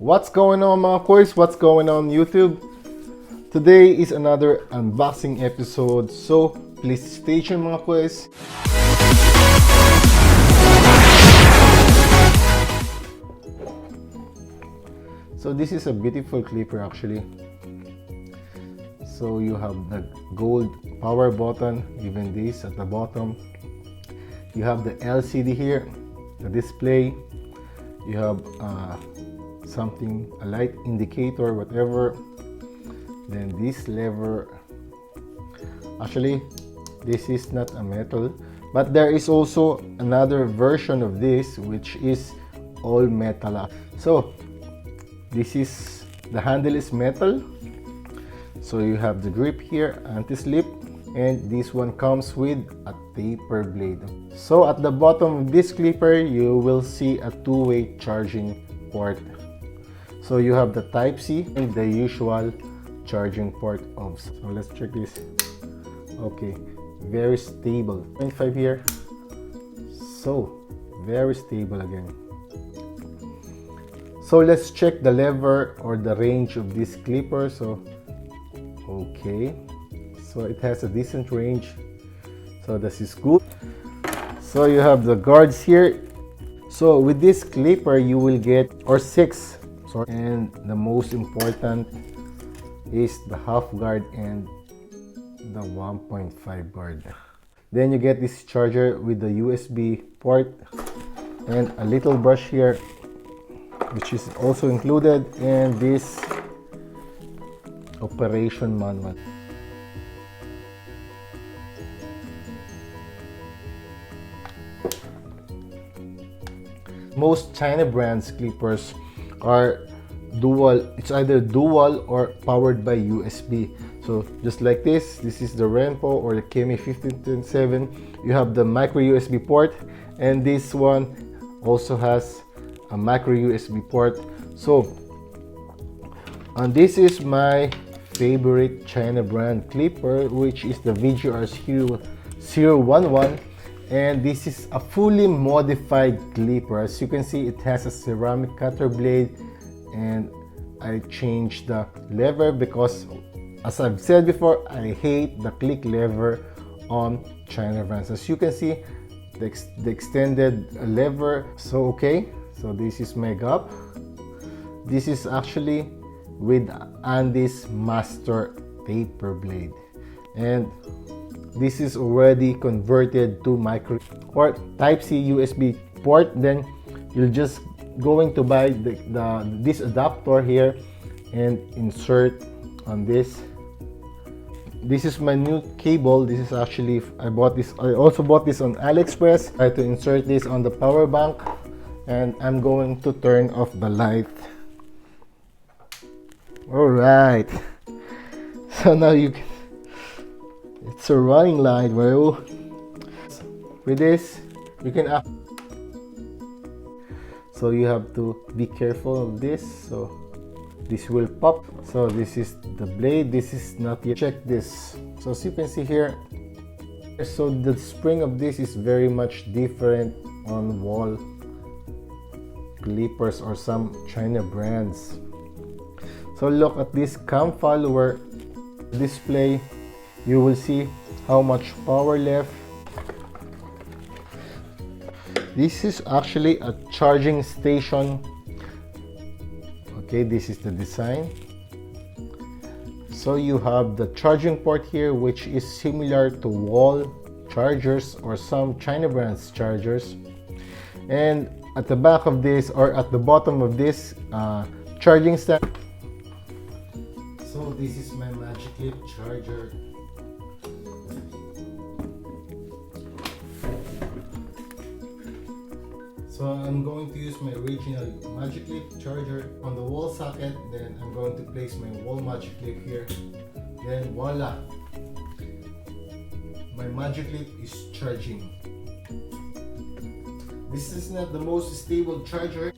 What's going on mga boys? What's going on YouTube? Today is another unboxing episode, so please stay tuned mga boys. So this is a beautiful clipper actually. So you have the gold power button, even this at the bottom. You have the LCD here, the display. You have something, a light indicator, whatever. Then this lever, actually this is not a metal, but there is also another version of this which is all metal. So this is, the handle is metal, so you have the grip here, anti-slip, and this one comes with a taper blade. So at the bottom of this clipper you will see a two-way charging port. So you have the Type-C and the usual charging port of. So let's check this. Okay, very stable. 0.5 here. So very stable again. So let's check the lever or the range of this clipper. So okay, so it has a decent range, so this is good. So you have the guards here. So with this clipper you will get, or 6, sorry, and the most important is the half guard and the 1.5 guard. Then you get this charger with the USB port and a little brush here, which is also included, and this operation manual. Most China brands clippers are dual, it's either dual or powered by USB. So just like this is the Renpo or the KME 1527. You have the micro USB port, and this one also has a micro USB port. So and this is my favorite China brand clipper, which is the VGR 011, and this is a fully modified clipper. As you can see, it has a ceramic cutter blade, and I changed the lever because, as I've said before, I hate the click lever on China brands. As you can see, the extended lever. So okay, so this is my gap. This is actually with Andy's master taper blade, and this is already converted to micro or Type-C USB port. Then you're just going to buy this adapter here and insert on this. This is my new cable. This is actually, I also bought this on AliExpress. I try to insert this on the power bank, and I'm going to turn off the light. All right, so now you can, it's a running light, bro. With this you can so you have to be careful of this, so this will pop. So this is the blade, this is not yet. Check this. So as you can see here, so the spring of this is very much different on Wahl clippers or some China brands. So look at this cam follower display. You will see how much power left. This is actually a charging station. Okay, this is the design. So you have the charging port here, which is similar to Wahl chargers or some China brands chargers. And at the back of this, or at the bottom of this charging stand. So this is my Magic Clip charger. So I'm going to use my original Magic Clip charger on the wall socket. Then I'm going to place my wall Magic Clip here. Then voila! My Magic Clip is charging. This is not the most stable charger.